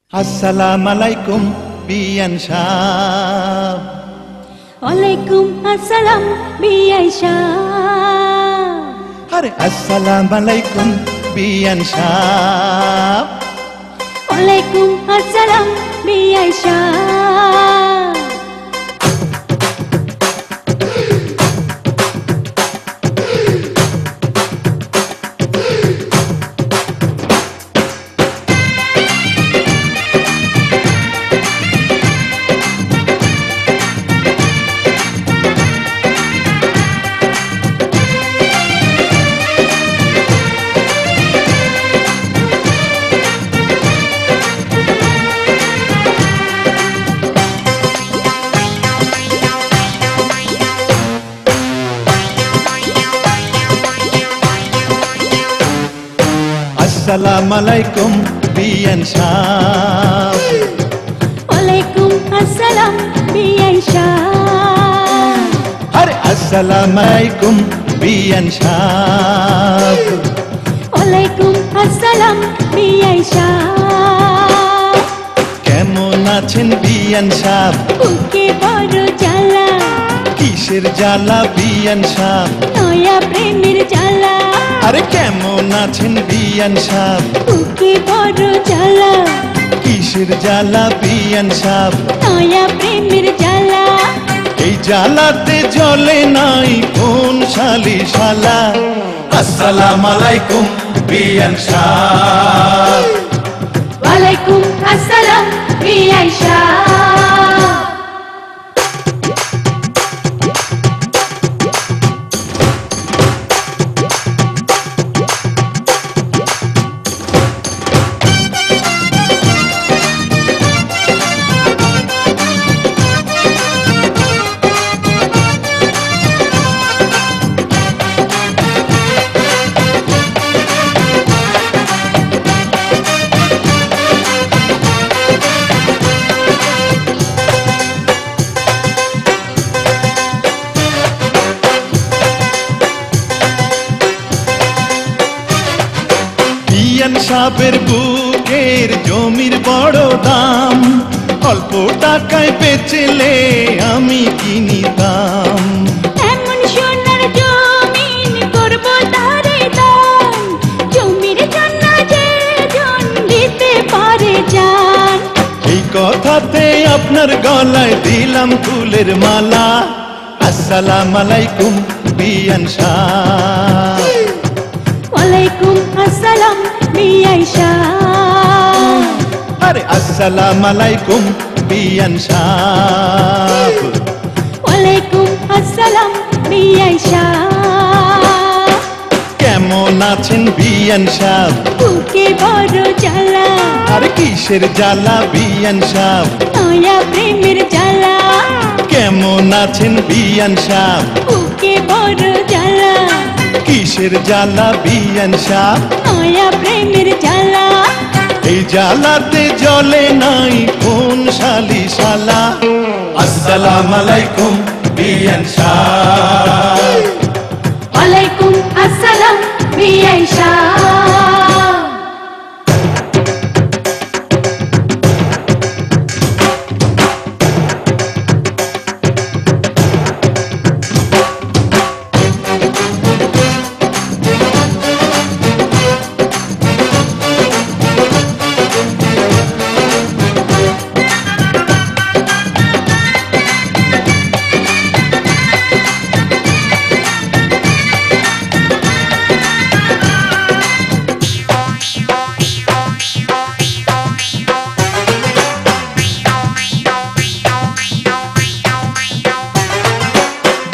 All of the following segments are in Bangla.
Assalamualaikum Bian Shah. Waalaikumsalam Bian Shah. Hare Assalamualaikum Bian Shah. Waalaikumsalam Bian Shah. Assalamualaikum Bian Shah. Waalaikumsalam Bian Shah. Hare Assalamualaikum Bian Shah. Waalaikumsalam Bian Shah. কেমন আছেন বিয়ান সাহ? বুকে বড় জ্বালা, কিসের জ্বালা বিয়ান সাহ? নয়া প্রেমের জ্বালা। আরে কেমন আছেন বিয়ান সাহ? বুকে বড় জ্বালা, কিসের জ্বালা বিয়ান সাহ? নয়া প্রেমের জ্বালা। এই জ্বালাতে জ্বলে নাই কোন শালি শালা। আসসালামুয়ালাইকুম বিয়ান সাহ। ওয়ালাইকুমসালাম বিআই শাহ। বিয়ান সাহেবের বুকের জমির বড় দাম, অল্প টাকায় বেচলে আমি কিনিতাম। এমন সোনার জমিন করব তারে দান, জমির জন্য যে জন দিতে পারে জান। এই কথাতে আপনার গলায় দিলাম ফুলের মালা। আসসালামুয়ালাইকুম বিয়ান সাহ। ওয়ালাইকুমসালাম বিআই শাহ। আরে আসসালামুয়ালাইকুম বিয়ান সাহ। ওয়ালাইকুমসালাম বিআই শাহ। কেমন আছেন বিয়ান সাহ? বুকে বড় জ্বালা, আর কিসের জ্বালা বিয়ান সাহ? নয়া প্রেমের জ্বালা। কেমন আছেন বিয়ান সাহ? বুকে বড় জ্বালা, কিসের জ্বালা বিয়ান সাহ? নয়া প্রেমের জ্বালা। এই জ্বালাতে জ্বলে নাই কোন শালি শালা। আসসালামুয়ালাইকুম বিয়ান সাহ। ওয়ালাইকুমসালাম বিআই শাহ।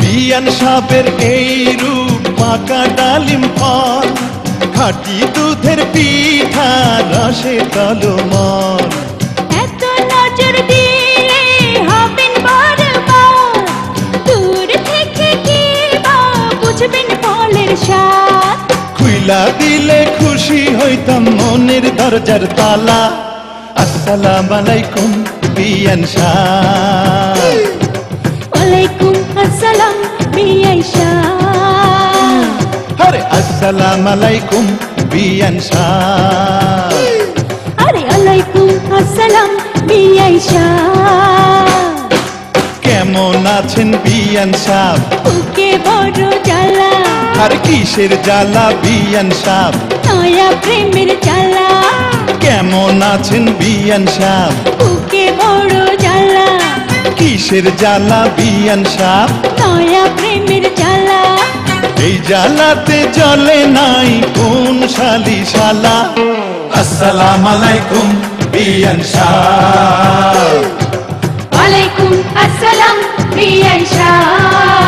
বিয়ান সাহেবের এই রূপ পাকা ডালিম ফল, খাঁটি দুধের পিঠা রসে তলমল। এত নজর দিলে হবেন বারবার, দূর থেকে কি বা বুঝবেন ফলের স্বাদ। খুইলা দিলে খুশি হইতাম মনের দরজার তালা। আসসালামুয়ালাইকুম বিয়ান সাহ। ওয়ালাইকুমসালাম বিআই শাহ। হরে আসসালামুয়ালাইকুম বিয়ান সাহ। আরে আলাইকুম আসসালাম বিআই সাহেব। কেমন আছেন বিয়ান সাহ? বুকে বড় জ্বালা, আর কিসের জ্বালা বিয়ান সাহ? নয়া প্রেমের জ্বালা। কেমন আছেন বিয়ান সাহ? বুকে বড় জ্বালা, কিসের জ্বালা বিয়ান সাহ? নয়া প্রেমের জ্বালা। এই জ্বালাতে জ্বলে নাই কোন শালি শালা। আসসালামু আলাইকুম বিয়ান সাহ। ওয়ালাইকুম আসসালাম বিআই সাহেব।